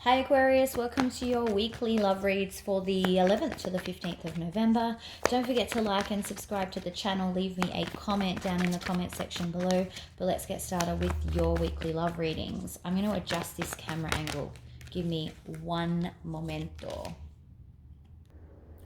Hi Aquarius, welcome to your weekly love reads for the 11th to the 15th of November. Don't forget to like and subscribe to the channel. Leave me a comment down in the comment section below. But let's get started with your weekly love readings. I'm going to adjust this camera angle. Give me one momento.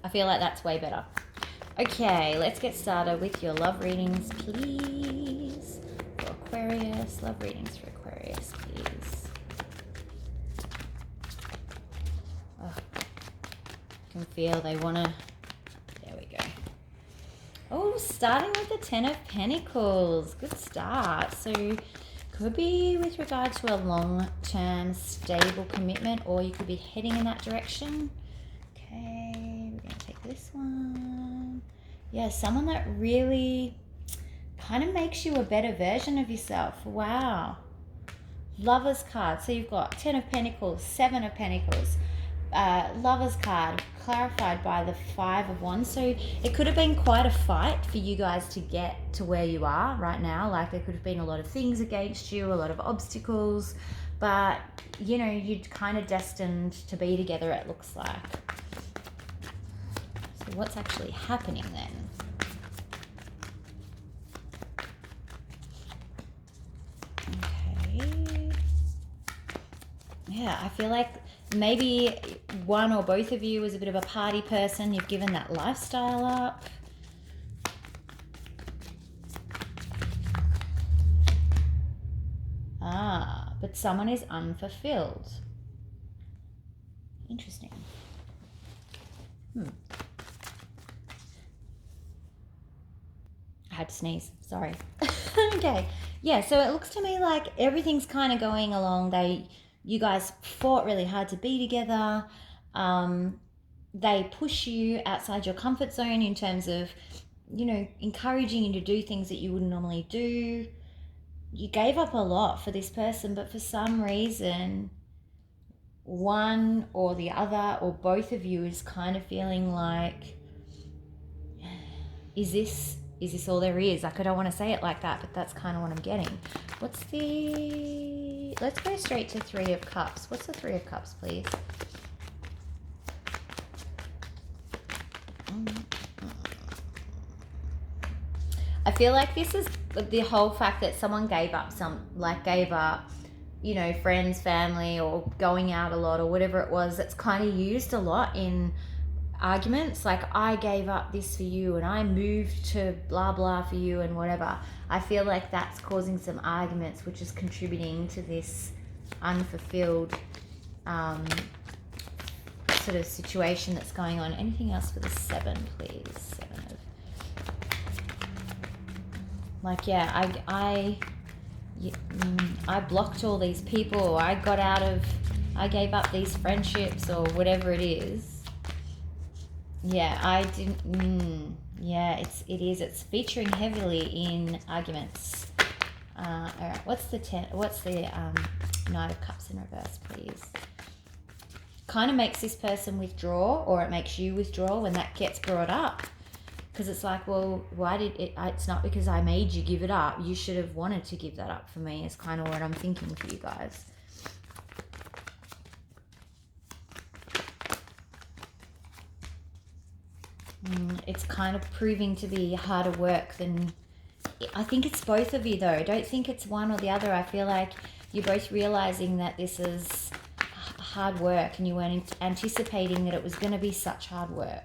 I feel like that's way better. Okay, let's get started with your love readings, please. For Aquarius, love readings for Aquarius, please. Can feel they want to, there we go. Oh, starting with the Ten of Pentacles. Good start. So could be with regard to a long-term stable commitment, or you could be heading in that direction. Okay, we're going to take this one. Yeah, someone that really kind of makes you a better version of yourself. Wow. Lover's card. So you've got Ten of Pentacles, Seven of Pentacles. Lover's card clarified by the Five of Wands. So it could have been quite a fight for you guys to get to where you are right now. Like there could have been a lot of things against you, a lot of obstacles, but you know, you're kind of destined to be together, it looks like. So what's actually happening then? Okay. Yeah, I feel like maybe one or both of you is a bit of a party person. You've given that lifestyle up. But someone is unfulfilled. Interesting. I had to sneeze. Sorry. Okay. Yeah, so it looks to me like everything's kind of going along. You guys fought really hard to be together. They push you outside your comfort zone in terms of, you know, encouraging you to do things that you wouldn't normally do. You gave up a lot for this person, but for some reason, one or the other or both of you is kind of feeling like, is this all there is? Like, I don't want to say it like that, but that's kind of what I'm getting. Let's go straight to Three of Cups. What's the Three of Cups, please? I feel like this is the whole fact that someone gave up, you know, friends, family, or going out a lot or whatever it was. That's kind of used a lot in arguments. Like, I gave up this for you and I moved to blah blah for you and whatever. I feel like that's causing some arguments, which is contributing to this unfulfilled sort of situation that's going on. Anything else for the Seven, please? Seven of, like, yeah, I blocked all these people. I gave up these friendships or whatever it is. Yeah, I didn't. Yeah, it's featuring heavily in arguments. All right, what's the Knight of Cups in reverse, please? Kind of makes this person withdraw, or it makes you withdraw when that gets brought up, because it's like, well, why did it? It's not because I made you give it up. You should have wanted to give that up for me. Is kind of what I'm thinking for you guys. It's kind of proving to be harder work than... I think it's both of you, though. I don't think it's one or the other. I feel like you're both realizing that this is hard work, and you weren't anticipating that it was going to be such hard work.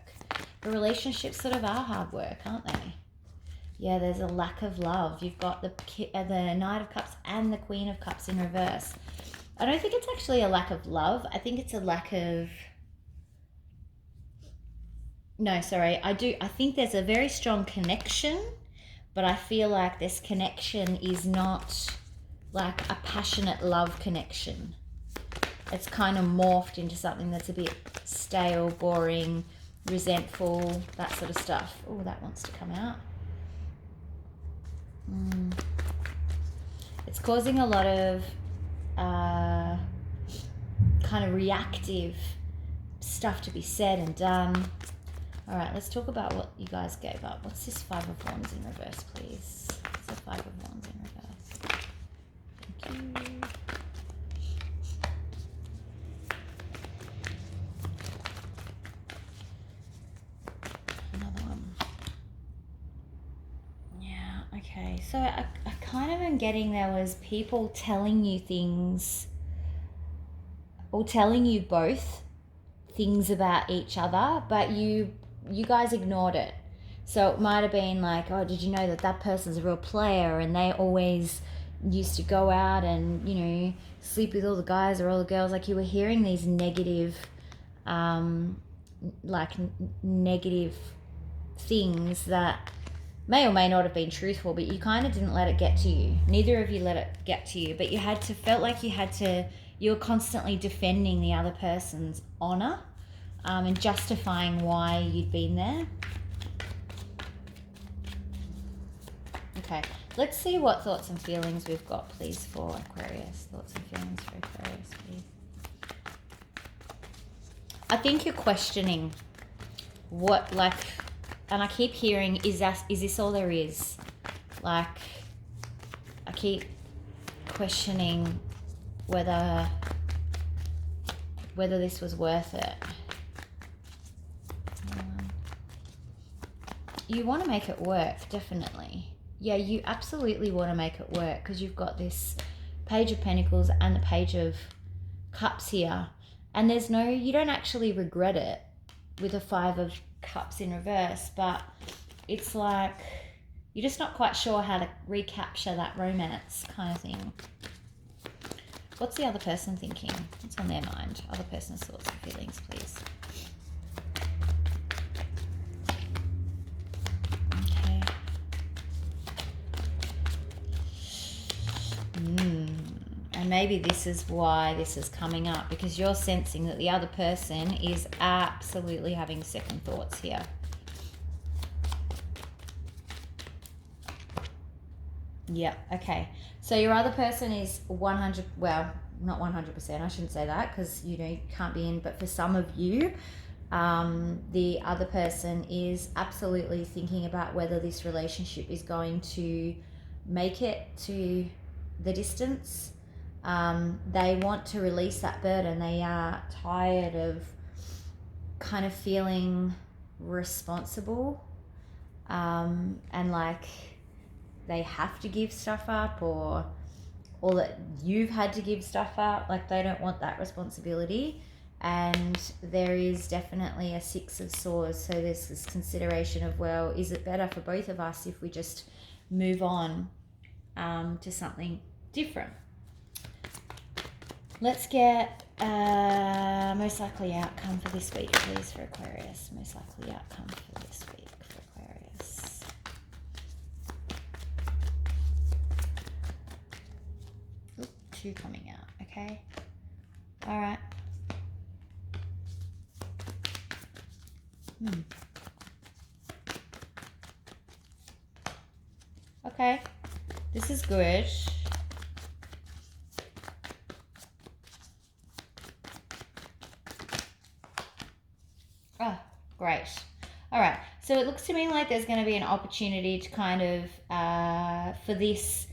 The relationships sort of are hard work, aren't they? Yeah, there's a lack of love. You've got the Knight of Cups and the Queen of Cups in reverse. I don't think it's actually a lack of love. I think it's a lack of... No, sorry. I think there's a very strong connection, but I feel like this connection is not like a passionate love connection. It's kind of morphed into something that's a bit stale, boring, resentful, that sort of stuff. Oh, that wants to come out. It's causing a lot of kind of reactive stuff to be said and done. All right, let's talk about what you guys gave up. What's this Five of Wands in reverse, please? What's the Five of Wands in reverse? Thank you. Okay, so I kind of am getting there was people telling you things, or telling you both things about each other, but you guys ignored it. So it might have been like, oh, did you know that person's a real player and they always used to go out and, you know, sleep with all the guys or all the girls. Like, you were hearing these negative, negative things that may or may not have been truthful, but you kind of didn't let it get to you. Neither of you let it get to you, but you felt like you were constantly defending the other person's honor, and justifying why you'd been there. Okay, let's see what thoughts and feelings we've got, please, for Aquarius. Thoughts and feelings for Aquarius, please. I think you're questioning what, like, and I keep hearing, is this all there is? Like, I keep questioning whether this was worth it. You want to make it work, definitely. Yeah, you absolutely want to make it work, because you've got this Page of Pentacles and the Page of Cups here. And you don't actually regret it with a Five of Cups in reverse, but it's like you're just not quite sure how to recapture that romance kind of thing. What's the other person thinking? What's on their mind? Other person's thoughts and feelings, please. Okay. And maybe this is why this is coming up, because you're sensing that the other person is absolutely having second thoughts here. Yeah, okay. So your other person is 100, well, not 100%, I shouldn't say that, because, you know, you can't be in, but for some of you, the other person is absolutely thinking about whether this relationship is going to make it to the distance. They want to release that burden. They are tired of kind of feeling responsible, and like they have to give stuff up, or that you've had to give stuff up. Like, they don't want that responsibility. And there is definitely a Six of Swords. So there's this consideration of, well, is it better for both of us if we just move on to something different? Let's get most likely outcome for this week, please, for Aquarius. Most likely outcome for this week for Aquarius. Oop, 2 coming out, okay? All right. Okay, this is good. Oh, great. All right, so it looks to me like there's going to be an opportunity to kind of, for this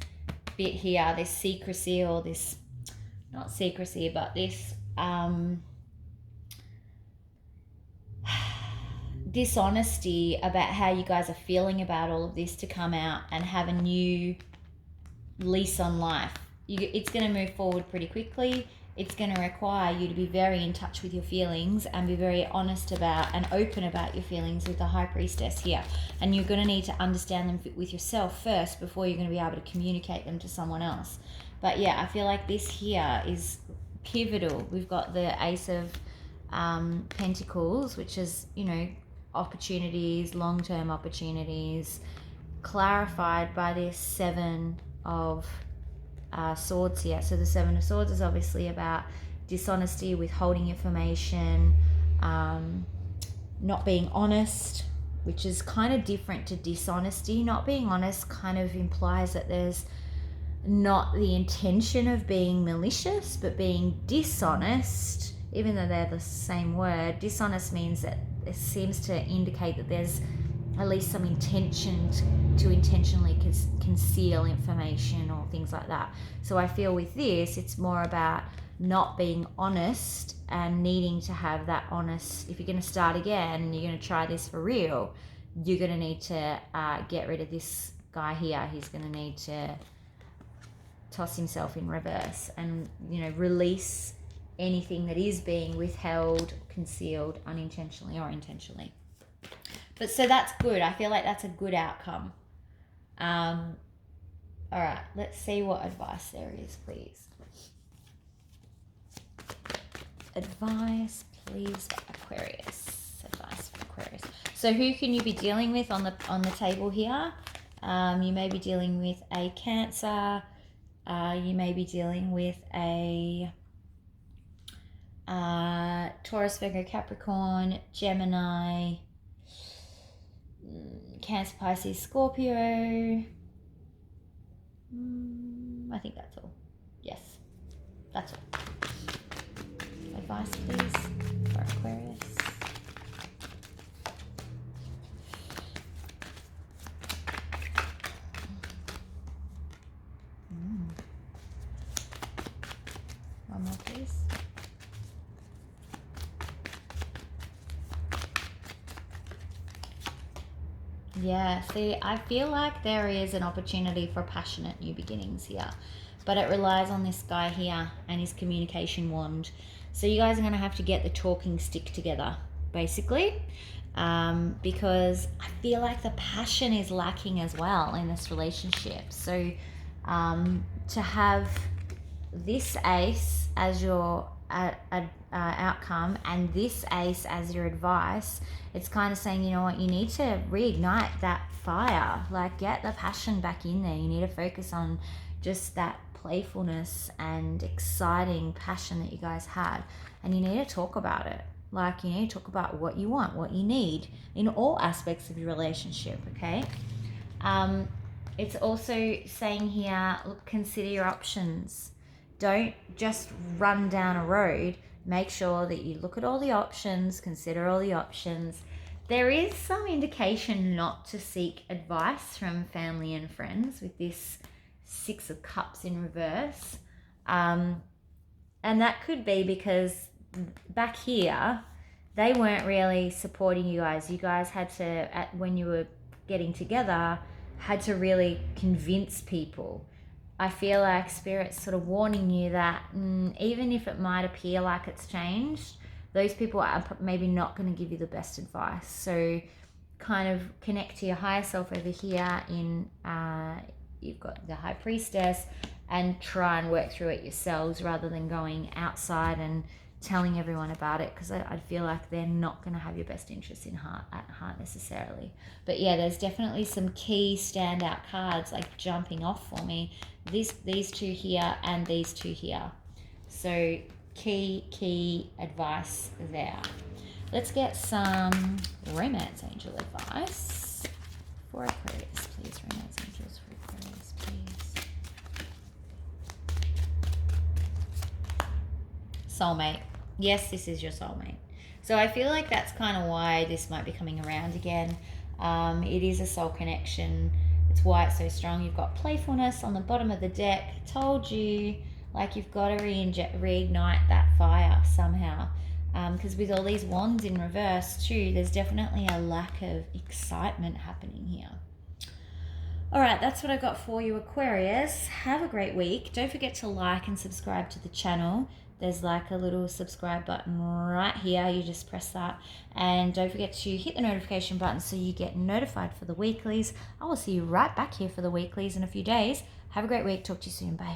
bit here, this secrecy, or this, not secrecy, but this dishonesty about how you guys are feeling about all of this to come out and have a new lease on life. It's going to move forward pretty quickly. It's going to require you to be very in touch with your feelings and be very honest about and open about your feelings with the High Priestess here. And you're going to need to understand them with yourself first before you're going to be able to communicate them to someone else. But yeah, I feel like this here is pivotal. We've got the Ace of Pentacles, which is, you know, opportunities, long-term opportunities, clarified by this Seven of Swords here. So the Seven of Swords is obviously about dishonesty, withholding information, not being honest, which is kind of different to dishonesty. Not being honest kind of implies that there's not the intention of being malicious, but being dishonest, even though they're the same word. Dishonest means that it seems to indicate that there's at least some intention to intentionally conceal information or things like that. So I feel with this, it's more about not being honest and needing to have that honest. If you're going to start again and you're going to try this for real, you're going to need to get rid of this guy here, he's going to need to toss himself in reverse and, you know, release anything that is being withheld, concealed, unintentionally or intentionally. But so that's good. I feel like that's a good outcome. All right, let's see what advice there is, please. Advice, please, for Aquarius. Advice for Aquarius. So who can you be dealing with on the table here? You may be dealing with a Cancer. You may be dealing with a Taurus, Virgo, Capricorn, Gemini, Cancer, Pisces, Scorpio. I think that's all. Yes, that's all. Advice, please, for Aquarius. One more, please. Yeah, see, I feel like there is an opportunity for passionate new beginnings here, but it relies on this guy here and his communication wand. So you guys are going to have to get the talking stick together, basically, because I feel like the passion is lacking as well in this relationship. So to have this ace as your outcome and this ace as your advice, it's kind of saying, you know what, you need to reignite that fire, like get the passion back in there. You need to focus on just that playfulness and exciting passion that you guys had, and you need to talk about it. Like, you need to talk about what you want, what you need in all aspects of your relationship. Okay. It's also saying here, look, consider your options. Don't just run down a road. Make sure that you look at all the options, consider all the options. There is some indication not to seek advice from family and friends with this Six of Cups in reverse. And that could be because back here, they weren't really supporting you guys. You guys had to, when you were getting together, had to really convince people. I feel like Spirit's sort of warning you that even if it might appear like it's changed, those people are maybe not going to give you the best advice. So kind of connect to your higher self over here in, you've got the High Priestess, and try and work through it yourselves rather than going outside and telling everyone about it, because I feel like they're not going to have your best interests at heart necessarily. But yeah, there's definitely some key standout cards like jumping off for me. These two here and these two here. So key advice there. Let's get some romance angel advice for Aquarius, please. Romance angels for Aquarius, please. Soulmate. Yes, this is your soulmate. So I feel like that's kind of why this might be coming around again. It is a soul connection. It's why it's so strong. You've got playfulness on the bottom of the deck. Told you, like, you've got to reignite that fire somehow. Because with all these wands in reverse too, there's definitely a lack of excitement happening here. All right, that's what I got for you, Aquarius. Have a great week. Don't forget to like and subscribe to the channel. There's like a little subscribe button right here. You just press that. And don't forget to hit the notification button so you get notified for the weeklies. I will see you right back here for the weeklies in a few days. Have a great week. Talk to you soon. Bye.